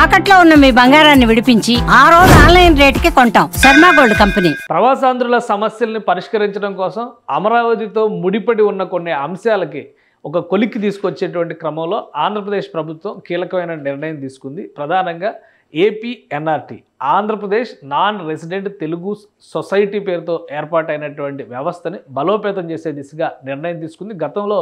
తాకట్లో ఉన్న మీ బంగారాన్ని విడిపించి ఆ రోజు ఆన్లైన్ రేటుకి కొంటాం. Sharma gold company. ప్రవాసాంధ్రుల సమస్యల్ని పరిష్కరించడం కోసం అమరావతితో ముడిపడి ఉన్న కొన్ని అంశాలకి ఒక కొలిక్కి తీసుకొచ్చేటువంటి క్రమంలో ఆంధ్రప్రదేశ్ ప్రభుత్వం కీలకమైన నిర్ణయం తీసుకుంది. ప్రధానంగా AP NRT, Andhra Pradesh non resident Telugu society పేరుతో ఏర్పాటైనటువంటి వ్యవస్థని బలోపేతం చేసే దిశగా నిర్ణయం తీసుకుంది. గతంలో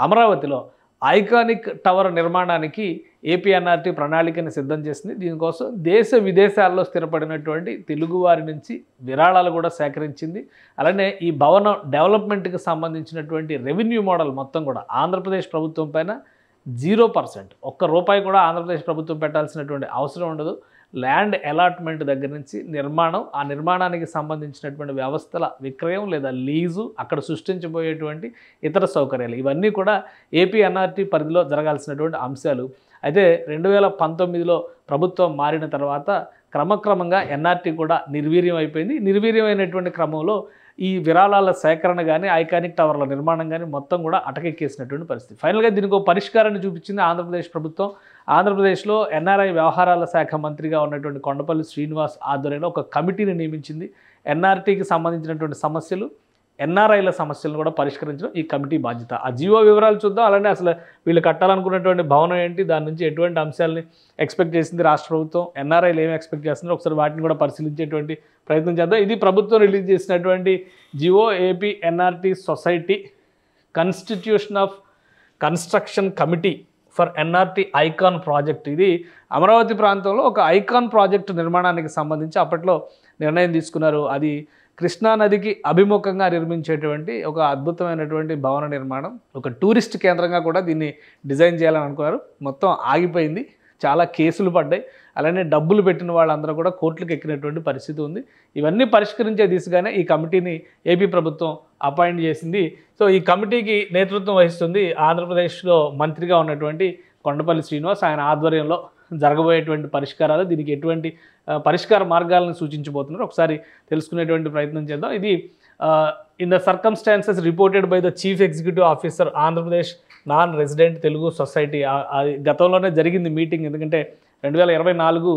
అమరావతిలో ఐకానిక్ టవర్ నిర్మాణానికి ఏపీ ఎన్ఆర్టీ ప్రణాళికని సిద్ధం చేసింది. దీనికోసం దేశ విదేశాల్లో స్థిరపడినటువంటి తెలుగువారి నుంచి విరాళాలు కూడా సేకరించింది. అలానే ఈ భవనం డెవలప్మెంట్కి సంబంధించినటువంటి రెవెన్యూ మోడల్ మొత్తం కూడా ఆంధ్రప్రదేశ్ ప్రభుత్వం పైన 0%, ఒక్క రూపాయి కూడా ఆంధ్రప్రదేశ్ ప్రభుత్వం పెట్టాల్సినటువంటి అవసరం ఉండదు. ల్యాండ్ అలాట్మెంట్ దగ్గర నుంచి నిర్మాణం, ఆ నిర్మాణానికి సంబంధించినటువంటి వ్యవస్థల విక్రయం లేదా లీజు, అక్కడ సృష్టించబోయేటువంటి ఇతర సౌకర్యాలు, ఇవన్నీ కూడా ఏపీ ఎన్ఆర్టీ పరిధిలో జరగాల్సినటువంటి అంశాలు. అయితే 2019లో ప్రభుత్వం మారిన తర్వాత క్రమక్రమంగా ఎన్ఆర్టీ కూడా నిర్వీర్యం అయిపోయింది. నిర్వీర్యమైనటువంటి క్రమంలో ఈ విరాళాల సేకరణ కానీ ఐకానిక్ టవర్ల నిర్మాణం కానీ మొత్తం కూడా అటకెక్కేసినటువంటి పరిస్థితి. ఫైనల్గా దీనికి ఒక పరిష్కారాన్ని చూపించింది ఆంధ్రప్రదేశ్ ప్రభుత్వం. ఆంధ్రప్రదేశ్లో ఎన్ఆర్ఐ వ్యవహారాల శాఖ మంత్రిగా ఉన్నటువంటి కొండపల్లి శ్రీనివాస్ ఆధ్వర్యంలో ఒక కమిటీని నియమించింది. ఎన్ఆర్టీకి సంబంధించినటువంటి సమస్యలు, ఎన్ఆర్ఐల సమస్యలను కూడా పరిష్కరించడం ఈ కమిటీ బాధ్యత. ఆ జీవో వివరాలు చూద్దాం. అలానే అసలు వీళ్ళు కట్టాలనుకున్నటువంటి భవనం ఏంటి, దాని నుంచి ఎటువంటి అంశాలని ఎక్స్పెక్ట్ చేసింది రాష్ట్ర ప్రభుత్వం, ఎన్ఆర్ఐలు ఏమి ఎక్స్పెక్ట్ చేస్తున్నారో ఒకసారి వాటిని కూడా పరిశీలించేటువంటి ప్రయత్నం చేద్దాం. ఇది ప్రభుత్వం రిలీజ్ చేసినటువంటి GO. AP NRT society constitution of construction committee for NRT icon project. ఇది అమరావతి ప్రాంతంలో ఒక ఐకాన్ ప్రాజెక్టు నిర్మాణానికి సంబంధించి అప్పట్లో నిర్ణయం తీసుకున్నారు. అది కృష్ణానదికి అభిముఖంగా నిర్మించేటువంటి ఒక అద్భుతమైనటువంటి భవన నిర్మాణం. ఒక టూరిస్ట్ కేంద్రంగా కూడా దీన్ని డిజైన్ చేయాలని అనుకున్నారు. మొత్తం ఆగిపోయింది. చాలా కేసులు పడ్డాయి. అలానే డబ్బులు పెట్టిన వాళ్ళందరూ కూడా కోర్టులకు ఎక్కినటువంటి పరిస్థితి ఉంది. ఇవన్నీ పరిష్కరించే దిశగానే ఈ కమిటీని ఏపీ ప్రభుత్వం అపాయింట్ చేసింది. సో ఈ కమిటీకి నేతృత్వం వహిస్తుంది ఆంధ్రప్రదేశ్లో మంత్రిగా ఉన్నటువంటి కొండపల్లి శ్రీనివాస్. ఆయన ఆధ్వర్యంలో జరగబోయేటువంటి పరిష్కారాలు, దీనికి ఎటువంటి పరిష్కార మార్గాలను సూచించబోతున్నారు ఒకసారి తెలుసుకునేటువంటి ప్రయత్నం చేద్దాం. ఇది in the circumstances reported by the chief executive officer Andhra Pradesh non resident Telugu society. గతంలోనే జరిగింది మీటింగ్. ఎందుకంటే 2024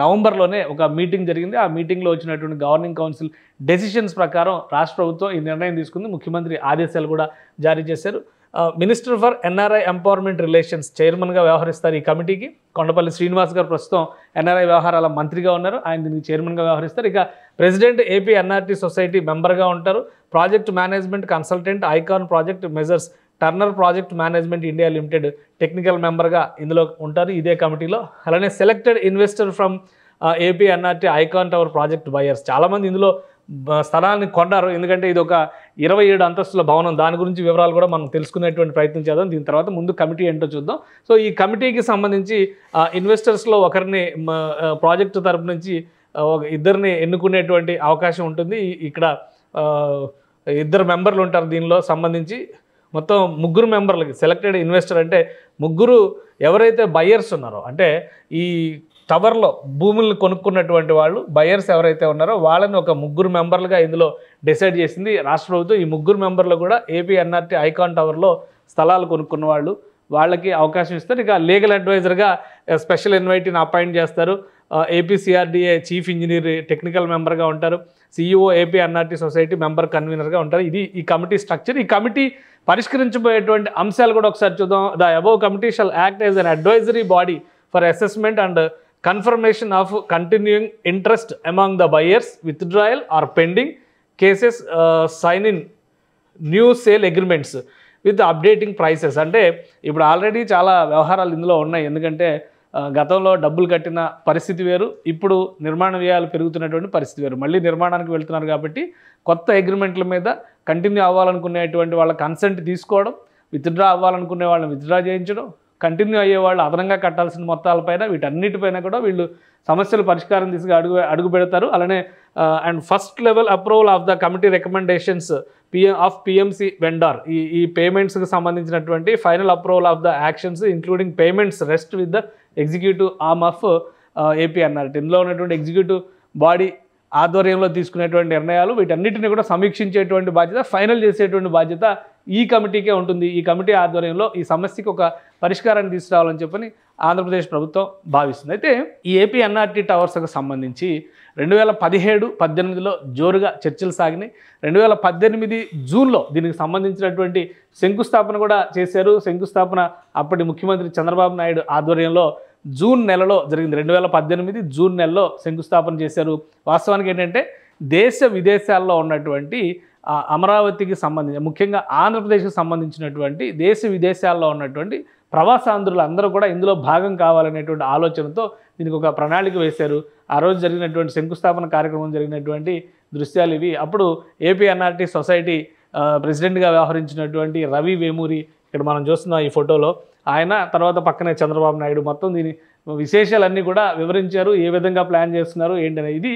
నవంబర్లోనే ఒక మీటింగ్ జరిగింది. ఆ మీటింగ్లో వచ్చినటువంటి గవర్నింగ్ కౌన్సిల్ డెసిషన్స్ ప్రకారం రాష్ట్ర ప్రభుత్వం ఈ నిర్ణయం తీసుకుంది. ముఖ్యమంత్రి ఆదేశాలు కూడా జారీ చేశారు. Minister for NRI empowerment relations చైర్మన్గా వ్యవహరిస్తారు ఈ కమిటీకి. కొండపల్లి శ్రీనివాస్ గారు ప్రస్తుతం ఎన్ఆర్ఐ వ్యవహారాల మంత్రిగా ఉన్నారు. ఆయన దీనికి చైర్మన్గా వ్యవహరిస్తారు. ఇక ప్రెసిడెంట్ ఏపీ ఎన్ఆర్టీ సొసైటీ మెంబర్గా ఉంటారు. Project management consultant icon project measures Turner project management India limited technical మెంబర్గా ఇందులో ఉంటారు ఇదే కమిటీలో. అలానే selected investor from AP NRT icon tower project buyers. చాలామంది ఇందులో స్థలాన్ని కొన్నారు. ఎందుకంటే ఇది ఒక 27 అంతస్తుల భవనం. దాని గురించి వివరాలు కూడా మనం తెలుసుకునేటువంటి ప్రయత్నం చేద్దాం. దీని తర్వాత ముందు కమిటీ ఏంటో చూద్దాం. సో ఈ కమిటీకి సంబంధించి ఇన్వెస్టర్స్లో ఒకరిని ప్రాజెక్టు తరపు నుంచి ఇద్దరిని ఎన్నుకునేటువంటి అవకాశం ఉంటుంది. ఇక్కడ 2 మెంబర్లు ఉంటారు. దీనిలో సంబంధించి మొత్తం 3 మెంబర్లకి సెలెక్టెడ్ ఇన్వెస్టర్ అంటే 3 ఎవరైతే బయర్స్ ఉన్నారో, అంటే ఈ టవర్లో భూములను కొనుక్కున్నటువంటి వాళ్ళు బయర్స్ ఎవరైతే ఉన్నారో వాళ్ళని ఒక 3 మెంబర్లుగా ఇందులో డిసైడ్ చేసింది రాష్ట్ర ప్రభుత్వం. ఈ 3 మెంబర్లు కూడా ఏపీ ఎన్ఆర్టీ ఐకాన్ టవర్లో స్థలాలు కొనుక్కున్న వాళ్ళు, వాళ్ళకి అవకాశం ఇస్తారు. ఇక లీగల్ అడ్వైజర్గా స్పెషల్ ఇన్వైటీని అపాయింట్ చేస్తారు. ఏపీసీఆర్డీఏ చీఫ్ ఇంజనీర్ టెక్నికల్ మెంబర్గా ఉంటారు. CEO AP NRT society member కన్వీనర్గా ఉంటారు. ఇది ఈ కమిటీ స్ట్రక్చర్. ఈ కమిటీ పరిష్కరించబోయేటువంటి అంశాలు కూడా ఒకసారి చూద్దాం. The above committee shall act as an advisory body for assessment and confirmation of continuing interest among the buyers, withdrawal or pending cases, sign in new sale agreements with updating prices. అంటే ఇప్పుడు already చాలా వ్యవహారాలు ఇందులో ఉన్నాయి. ఎందుకంటే గతంలో డబ్బులు కట్టిన పరిస్థితి వేరు, ఇప్పుడు నిర్మాణ వ్యయాలు పెరుగుతున్నటువంటి పరిస్థితి వేరు. మళ్ళీ నిర్మాణానికి వెళ్తున్నారు కాబట్టి కొత్త అగ్రిమెంట్ల మీద కంటిన్యూ అవ్వాలనుకునేటువంటి వాళ్ళ కన్సెంట్ తీసుకోవడం, విత్డ్రా అవ్వాలనుకునే వాళ్ళని విత్డ్రా చేయించడం, కంటిన్యూ అయ్యే వాళ్ళు అదనంగా కట్టాల్సిన మొత్తాలపైన వీటన్నిటిపైన కూడా వీళ్ళు సమస్యల పరిష్కారం దిశగా అడుగు పెడతారు. అలానే and first level approval of the committee recommendations of PMC vendor. ఈ పేమెంట్స్కి సంబంధించినటువంటి final approval of the actions including payments rest with the executive arm of AP NRT. ఇందులో ఉన్నటువంటి ఎగ్జిక్యూటివ్ బాడీ ఆధ్వర్యంలో తీసుకునేటువంటి నిర్ణయాలు వీటన్నిటిని కూడా సమీక్షించేటువంటి బాధ్యత, ఫైనల్ చేసేటువంటి బాధ్యత ఈ కమిటీకే ఉంటుంది. ఈ కమిటీ ఆధ్వర్యంలో ఈ సమస్యకి ఒక పరిష్కారాన్ని తీసుకురావాలని చెప్పని ఆంధ్రప్రదేశ్ ప్రభుత్వం భావిస్తుంది. అయితే ఈ ఏపీ ఎన్ఆర్టీ టవర్స్కి సంబంధించి 2017-18లో జోరుగా చర్చలు సాగినాయి. 2018 జూన్లో దీనికి సంబంధించినటువంటి శంకుస్థాపన కూడా చేశారు. శంకుస్థాపన అప్పటి ముఖ్యమంత్రి చంద్రబాబు నాయుడు ఆధ్వర్యంలో జూన్ నెలలో జరిగింది. 2018 జూన్ నెలలో శంకుస్థాపన చేశారు. వాస్తవానికి ఏంటంటే దేశ విదేశాల్లో ఉన్నటువంటి అమరావతికి సంబంధించి, ముఖ్యంగా ఆంధ్రప్రదేశ్కి సంబంధించినటువంటి దేశ విదేశాల్లో ఉన్నటువంటి ప్రవాసాంధ్రులు అందరూ కూడా ఇందులో భాగం కావాలనేటువంటి ఆలోచనతో దీనికి ఒక ప్రణాళిక వేశారు. ఆ రోజు జరిగినటువంటి శంకుస్థాపన కార్యక్రమం జరిగినటువంటి దృశ్యాలు ఇవి. అప్పుడు ఏపీ ఎన్ఆర్టీ సొసైటీ ప్రెసిడెంట్గా వ్యవహరించినటువంటి రవి వేమూరి ఇక్కడ మనం చూస్తున్నాం ఈ ఫోటోలో, ఆయన, తర్వాత పక్కనే చంద్రబాబు నాయుడు మొత్తం దీని విశేషాలన్నీ కూడా వివరించారు. ఏ విధంగా ప్లాన్ చేస్తున్నారు ఏంటనే ఇది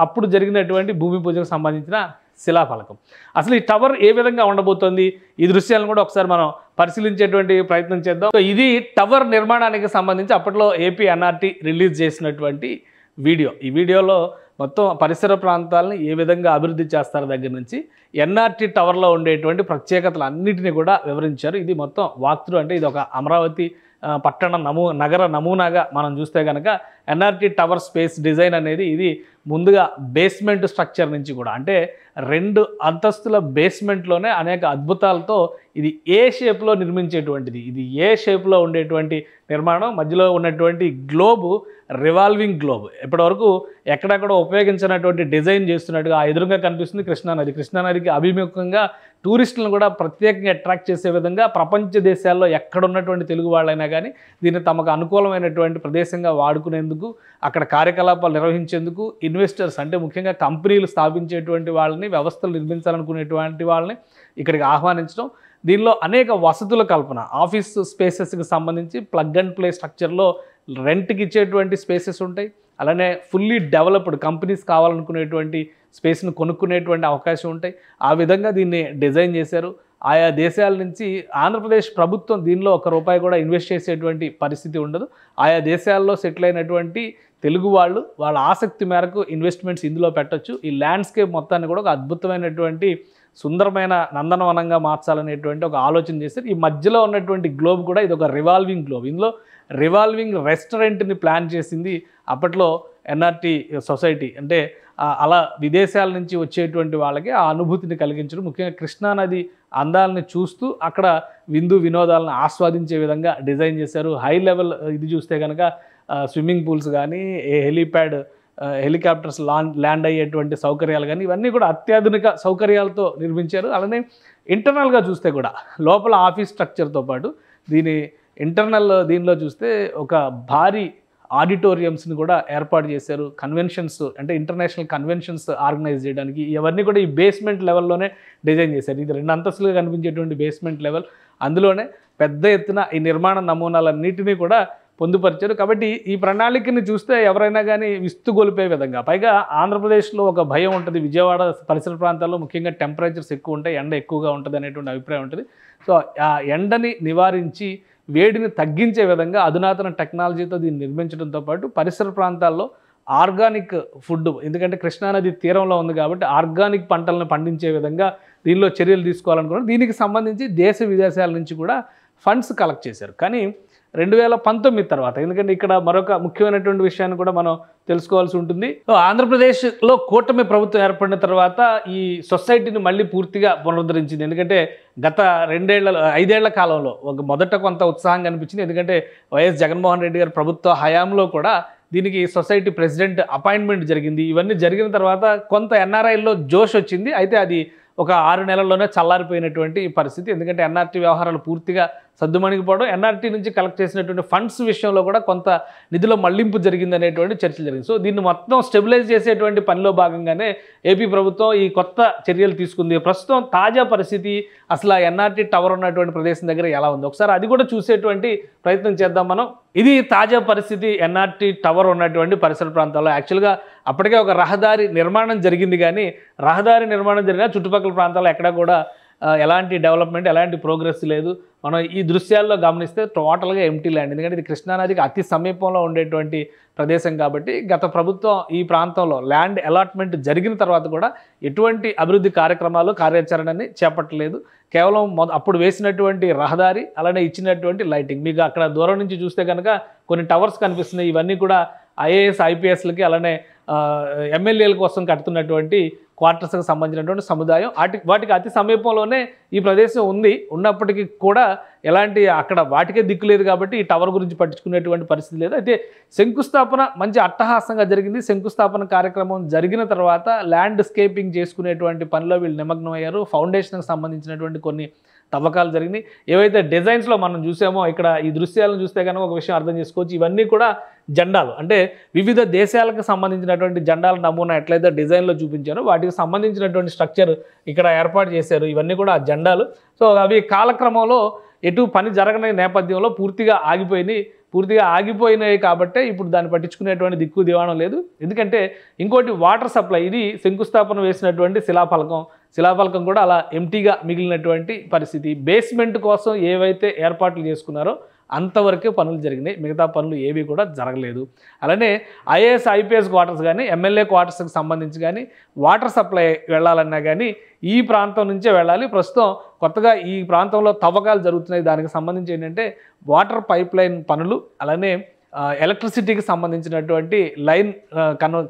అప్పుడు జరిగినటువంటి భూమి పూజకు సంబంధించిన శిలాఫలకం. అసలు ఈ టవర్ ఏ విధంగా ఉండబోతోంది, ఈ దృశ్యాలను కూడా ఒకసారి మనం పరిశీలించేటువంటి ప్రయత్నం చేద్దాం. సో ఇది టవర్ నిర్మాణానికి సంబంధించి అప్పట్లో ఏపీ ఎన్ఆర్టీ రిలీజ్ చేసినటువంటి వీడియో. ఈ వీడియోలో మొత్తం పరిసర ప్రాంతాలను ఏ విధంగా అభివృద్ధి చేస్తారో దగ్గర నుంచి ఎన్ఆర్టీ టవర్లో ఉండేటువంటి ప్రత్యేకతలు అన్నింటినీ కూడా వివరించారు. ఇది మొత్తం వాక్త్రూ, అంటే ఇది ఒక అమరావతి పట్టణ నగర నమూనాగా మనం చూస్తే కనుక ఎన్ఆర్టీ టవర్ స్పేస్ డిజైన్ అనేది ఇది ముందుగా బేస్మెంట్ స్ట్రక్చర్ నుంచి కూడా, అంటే 2 అంతస్తుల బేస్మెంట్లోనే అనేక అద్భుతాలతో ఇది ఏ షేప్లో నిర్మించేటువంటిది, ఇది ఏ షేప్లో ఉండేటువంటి నిర్మాణం, మధ్యలో ఉన్నటువంటి గ్లోబు రివాల్వింగ్ గ్లోబ్, ఇప్పటివరకు ఎక్కడెక్కడ ఉపయోగించినటువంటి డిజైన్ చేస్తున్నట్టుగా ఆ ఎదురుగా కనిపిస్తుంది కృష్ణానది. కృష్ణానదికి అభిముఖంగా టూరిస్టులను కూడా ప్రత్యేకంగా అట్రాక్ట్ చేసే విధంగా ప్రపంచ దేశాల్లో ఎక్కడున్నటువంటి తెలుగు వాళ్ళైనా కానీ దీన్ని తమకు అనుకూలమైనటువంటి ప్రదేశంగా వాడుకునేందుకు, అక్కడ కార్యకలాపాలు నిర్వహించేందుకు ఇన్వెస్టర్స్, అంటే ముఖ్యంగా కంపెనీలు స్థాపించేటువంటి వాళ్ళని, వ్యవస్థలు నిర్మించాలనుకునేటువంటి వాళ్ళని ఇక్కడికి ఆహ్వానించడం, దీనిలో అనేక వసతుల కల్పన, ఆఫీస్ స్పేసెస్కి సంబంధించి ప్లగ్ అండ్ ప్లే స్ట్రక్చర్లో రెంట్కి ఇచ్చేటువంటి స్పేసెస్ ఉంటాయి. అలానే ఫుల్లీ డెవలప్డ్ కంపెనీస్ కావాలనుకునేటువంటి స్పేస్ను కొనుక్కునేటువంటి అవకాశం ఉంటాయి. ఆ విధంగా దీన్ని డిజైన్ చేశారు. ఆయా దేశాల నుంచి ఆంధ్రప్రదేశ్ ప్రభుత్వం దీనిలో ₹1 కూడా ఇన్వెస్ట్ చేసేటువంటి పరిస్థితి ఉండదు. ఆయా దేశాల్లో సెటిల్ అయినటువంటి తెలుగు వాళ్ళు వాళ్ళ ఆసక్తి మేరకు ఇన్వెస్ట్మెంట్స్ ఇందులో పెట్టచ్చు. ఈ ల్యాండ్స్కేప్ మొత్తాన్ని కూడా ఒక అద్భుతమైనటువంటి సుందరమైన నందనవనంగా మార్చాలనేటువంటి ఒక ఆలోచన చేశారు. ఈ మధ్యలో ఉన్నటువంటి గ్లోబ్ కూడా ఇది ఒక రివాల్వింగ్ గ్లోబ్. ఇందులో రివాల్వింగ్ రెస్టారెంట్ని ప్లాన్ చేసింది అప్పట్లో ఎన్ఆర్టీ సొసైటీ. అంటే అలా విదేశాల నుంచి వచ్చేటువంటి వాళ్ళకి ఆ అనుభూతిని కలిగించడం, ముఖ్యంగా కృష్ణానది అందాలని చూస్తూ అక్కడ విందు వినోదాలను ఆస్వాదించే విధంగా డిజైన్ చేశారు. హై లెవెల్ ఇది చూస్తే కనుక స్విమ్మింగ్ పూల్స్ కానీ, హెలీప్యాడ్, హెలికాప్టర్స్ ల్యాండ్ అయ్యేటువంటి సౌకర్యాలు కానీ, ఇవన్నీ కూడా అత్యాధునిక సౌకర్యాలతో నిర్మించారు. అలానే ఇంటర్నల్గా చూస్తే కూడా లోపల ఆఫీస్ స్ట్రక్చర్తో పాటు దీని ఇంటర్నల్ దీనిలో చూస్తే ఒక భారీ ఆడిటోరియంస్ని కూడా ఏర్పాటు చేశారు. కన్వెన్షన్స్, అంటే ఇంటర్నేషనల్ కన్వెన్షన్స్ ఆర్గనైజ్ చేయడానికి ఇవన్నీ కూడా ఈ బేస్మెంట్ లెవెల్లోనే డిజైన్ చేశారు. ఇది 2 అంతస్తులుగా కనిపించేటువంటి బేస్మెంట్ లెవెల్, అందులోనే పెద్ద ఎత్తున ఈ నిర్మాణ నమూనాలన్నిటినీ కూడా పొందుపరిచారు. కాబట్టి ఈ ప్రణాళికని చూస్తే ఎవరైనా కానీ విస్తుగొలిపే విధంగా, పైగా ఆంధ్రప్రదేశ్లో ఒక భయం ఉంటుంది, విజయవాడ పరిసర ప్రాంతాల్లో ముఖ్యంగా టెంపరేచర్స్ ఎక్కువ ఉంటాయి, ఎండ ఎక్కువగా ఉంటుంది అనేటువంటి అభిప్రాయం ఉంటుంది. సో ఆ ఎండని నివారించి వేడిని తగ్గించే విధంగా అధునాతన టెక్నాలజీతో దీన్ని నిర్మించడంతో పాటు పరిసర ప్రాంతాల్లో ఆర్గానిక్ ఫుడ్, ఎందుకంటే కృష్ణానది తీరంలో ఉంది కాబట్టి ఆర్గానిక్ పంటలను పండించే విధంగా దీనిలో చర్యలు తీసుకోవాలనుకున్నారు. దీనికి సంబంధించి దేశ విదేశాల నుంచి కూడా ఫండ్స్ కలెక్ట్ చేశారు. కానీ 2019 తర్వాత, ఎందుకంటే ఇక్కడ మరొక ముఖ్యమైనటువంటి విషయాన్ని కూడా మనం తెలుసుకోవాల్సి ఉంటుంది. ఆంధ్రప్రదేశ్లో కూటమి ప్రభుత్వం ఏర్పడిన తర్వాత ఈ సొసైటీని మళ్ళీ పూర్తిగా పునరుద్ధరించింది. ఎందుకంటే గత 5 ఏళ్ల కాలంలో మొదట కొంత ఉత్సాహం కనిపించింది. ఎందుకంటే వైఎస్ జగన్మోహన్ రెడ్డి గారి ప్రభుత్వ హయాంలో కూడా దీనికి సొసైటీ ప్రెసిడెంట్ అపాయింట్మెంట్ జరిగింది. ఇవన్నీ జరిగిన తర్వాత కొంత ఎన్ఆర్ఐల్లో జోష్ వచ్చింది. అయితే అది ఒక 6 నెలల్లోనే చల్లారిపోయినటువంటి పరిస్థితి. ఎందుకంటే ఎన్ఆర్టీ వ్యవహారాలు పూర్తిగా సద్దుమణిగిపోవడం, ఎన్ఆర్టీ నుంచి కలెక్ట్ చేసినటువంటి ఫండ్స్ విషయంలో కూడా కొంత నిధుల మళ్లింపు జరిగింది అనేటువంటి చర్చలు జరిగింది. సో దీన్ని మొత్తం స్టెబిలైజ్ చేసేటువంటి పనిలో భాగంగానే ఏపీ ప్రభుత్వం ఈ కొత్త చర్యలు తీసుకుంది. ప్రస్తుతం తాజా పరిస్థితి అసలు ఆ ఎన్ఆర్టీ టవర్ ఉన్నటువంటి ప్రదేశం దగ్గర ఎలా ఉంది, ఒకసారి అది కూడా చూసేటువంటి ప్రయత్నం చేద్దాం మనం. ఇది తాజా పరిస్థితి ఎన్ఆర్టీ టవర్ ఉన్నటువంటి పరిసర ప్రాంతాల్లో. యాక్చువల్గా అప్పటికే ఒక రహదారి నిర్మాణం జరిగింది, కానీ రహదారి నిర్మాణం జరిగిన చుట్టుపక్కల ప్రాంతాల్లో ఎక్కడా కూడా ఎలాంటి డెవలప్మెంట్, ఎలాంటి ప్రోగ్రెస్ లేదు. మనం ఈ దృశ్యాల్లో గమనిస్తే టోటల్గా ఎంటీ ల్యాండ్. ఎందుకంటే ఇది కృష్ణానదికి అతి సమీపంలో ఉండేటువంటి ప్రదేశం కాబట్టి గత ప్రభుత్వం ఈ ప్రాంతంలో ల్యాండ్ అలాట్మెంట్ జరిగిన తర్వాత కూడా ఎటువంటి అభివృద్ధి కార్యక్రమాలు, కార్యాచరణని చేపట్టలేదు. కేవలం అప్పుడు వేసినటువంటి రహదారి, అలానే ఇచ్చినటువంటి లైటింగ్. మీకు అక్కడ దూరం నుంచి చూస్తే కనుక కొన్ని టవర్స్ కనిపిస్తున్నాయి. ఇవన్నీ కూడా ఐఏఎస్, ఐపీఎస్లకి అలానే ఎమ్మెల్యేల కోసం కడుతున్నటువంటి క్వార్టర్స్కి సంబంధించినటువంటి సముదాయం. వాటికి అతి సమీపంలోనే ఈ ప్రదేశం ఉంది. ఉన్నప్పటికీ కూడా ఎలాంటి అక్కడ వాటికే దిక్కు లేదు కాబట్టి ఈ టవర్ గురించి పట్టించుకునేటువంటి పరిస్థితి లేదు. అయితే శంకుస్థాపన మంచి అట్టహాసంగా జరిగింది. శంకుస్థాపన కార్యక్రమం జరిగిన తర్వాత ల్యాండ్స్కేపింగ్ చేసుకునేటువంటి పనిలో వీళ్ళు నిమగ్నం అయ్యారు. ఫౌండేషన్కి సంబంధించినటువంటి కొన్ని తవ్వకాలు జరిగినాయి. ఏవైతే డిజైన్స్లో మనం చూసామో ఇక్కడ ఈ దృశ్యాలను చూస్తే కనుక ఒక విషయం అర్థం చేసుకోవచ్చు. ఇవన్నీ కూడా జెండాలు, అంటే వివిధ దేశాలకు సంబంధించినటువంటి జెండాల నమూనా ఎట్లయితే డిజైన్లో చూపించారో వాటికి సంబంధించినటువంటి స్ట్రక్చర్ ఇక్కడ ఏర్పాటు చేశారు. ఇవన్నీ కూడా జెండాలు. సో అవి కాలక్రమంలో ఎటు పని జరగని నేపథ్యంలో పూర్తిగా ఆగిపోయినాయి కాబట్టే ఇప్పుడు దాన్ని పట్టించుకునేటువంటి దిక్కు దివాణం లేదు. ఎందుకంటే ఇంకోటి వాటర్ సప్లై, ఇది శంకుస్థాపన వేసినటువంటి శిలాఫలకం కూడా అలా ఎంటీగా మిగిలినటువంటి పరిస్థితి. బేస్మెంట్ కోసం ఏవైతే ఏర్పాట్లు చేసుకున్నారో అంతవరకే పనులు జరిగినాయి. మిగతా పనులు ఏవి కూడా జరగలేదు. అలానే ఐఏఎస్, ఐపీఎస్ క్వార్టర్స్ కానీ, ఎమ్మెల్యే క్వార్టర్స్కి సంబంధించి కానీ వాటర్ సప్లై వెళ్ళాలన్నా కానీ ఈ ప్రాంతం నుంచే వెళ్ళాలి. ప్రస్తుతం కొత్తగా ఈ ప్రాంతంలో తవ్వకాలు జరుగుతున్నాయి. దానికి సంబంధించి ఏంటంటే వాటర్ పైప్ లైన్ పనులు, అలానే ఎలక్ట్రిసిటీకి సంబంధించినటువంటి లైన్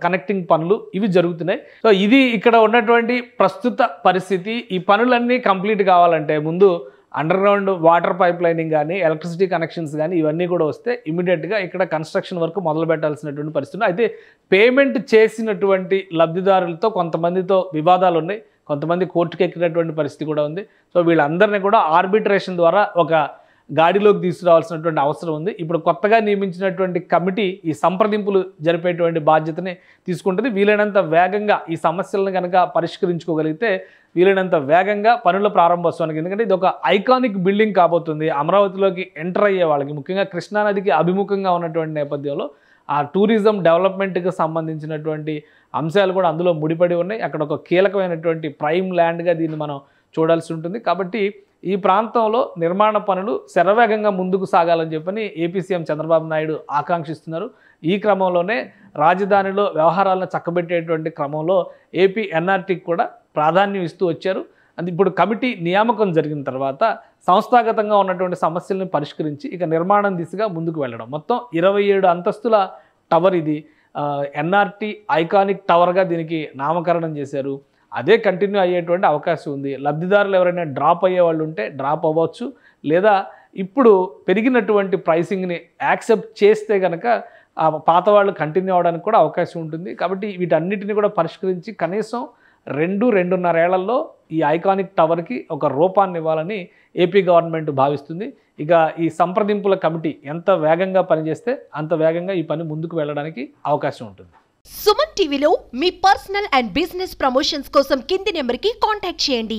కనెక్టింగ్ పనులు ఇవి జరుగుతున్నాయి. సో ఇది ఇక్కడ ఉన్నటువంటి ప్రస్తుత పరిస్థితి. ఈ పనులన్నీ కంప్లీట్ కావాలంటే ముందు under ground water pipe lining కానీ, ఎలక్ట్రిసిటీ కనెక్షన్స్ కానీ ఇవన్నీ కూడా వస్తే ఇమీడియట్గా ఇక్కడ కన్స్ట్రక్షన్ వర్క్ మొదలు పెట్టాల్సినటువంటి పరిస్థితి. అయితే పేమెంట్ చేసినటువంటి లబ్ధిదారులతో కొంతమందితో వివాదాలు ఉన్నాయి. కొంతమంది కోర్టుకు ఎక్కినటువంటి పరిస్థితి కూడా ఉంది. సో వీళ్ళందరినీ కూడా ఆర్బిట్రేషన్ ద్వారా ఒక గాడిలోకి తీసుకురావాల్సినటువంటి అవసరం ఉంది. ఇప్పుడు కొత్తగా నియమించినటువంటి కమిటీ ఈ సంప్రదింపులు జరిపేటువంటి బాధ్యతని తీసుకుంటుంది. వీలైనంత వేగంగా ఈ సమస్యలను కనుక పరిష్కరించుకోగలిగితే వీలైనంత వేగంగా పనుల ప్రారంభోత్సవానికి, ఎందుకంటే ఇది ఒక ఐకానిక్ బిల్డింగ్ కాబోతుంది. అమరావతిలోకి ఎంటర్ అయ్యే వాళ్ళకి, ముఖ్యంగా కృష్ణానదికి అభిముఖంగా ఉన్నటువంటి నేపథ్యంలో ఆ టూరిజం డెవలప్మెంట్కి సంబంధించినటువంటి అంశాలు కూడా అందులో ముడిపడి ఉన్నాయి. అక్కడ ఒక కీలకమైనటువంటి ప్రైమ్ ల్యాండ్గా దీన్ని మనం చూడాల్సి ఉంటుంది. కాబట్టి ఈ ప్రాంతంలో నిర్మాణ పనులు శరవేగంగా ముందుకు సాగాలని చెప్పని ఏపీ సీఎం చంద్రబాబు నాయుడు ఆకాంక్షిస్తున్నారు. ఈ క్రమంలోనే రాజధానిలో వ్యవహారాలను చక్కబెట్టేటువంటి క్రమంలో ఏపీ ఎన్ఆర్టీకి కూడా ప్రాధాన్యం ఇస్తూ వచ్చారు. అది ఇప్పుడు కమిటీ నియామకం జరిగిన తర్వాత సంస్థాగతంగా ఉన్నటువంటి సమస్యలను పరిష్కరించి ఇక నిర్మాణం దిశగా ముందుకు వెళ్ళడం. మొత్తం 27 అంతస్తుల టవర్ ఇది. ఎన్ఆర్టీ ఐకానిక్ టవర్గా దీనికి నామకరణం చేశారు. అదే కంటిన్యూ అయ్యేటువంటి అవకాశం ఉంది. లబ్ధిదారులు ఎవరైనా డ్రాప్ అయ్యే వాళ్ళు ఉంటే డ్రాప్ అవ్వచ్చు, లేదా ఇప్పుడు పెరిగినటువంటి ప్రైసింగ్ని యాక్సెప్ట్ చేస్తే కనుక ఆ పాత వాళ్ళు కంటిన్యూ అవ్వడానికి కూడా అవకాశం ఉంటుంది. కాబట్టి వీటన్నిటిని కూడా పరిష్కరించి కనీసం 2-2.5 ఏళ్లలో ఈ ఐకానిక్ టవర్కి ఒక రూపాన్ని ఇవ్వాలని ఏపీ గవర్నమెంట్ భావిస్తుంది. ఇక ఈ సంప్రదింపుల కమిటీ ఎంత వేగంగా పనిచేస్తే అంత వేగంగా ఈ పని ముందుకు వెళ్ళడానికి అవకాశం ఉంటుంది. సుమన్ టీవీలో మీ పర్సనల్ అండ్ బిజినెస్ ప్రమోషన్స్ కోసం కింది నెంబర్కి కాంటాక్ట్ చేయండి.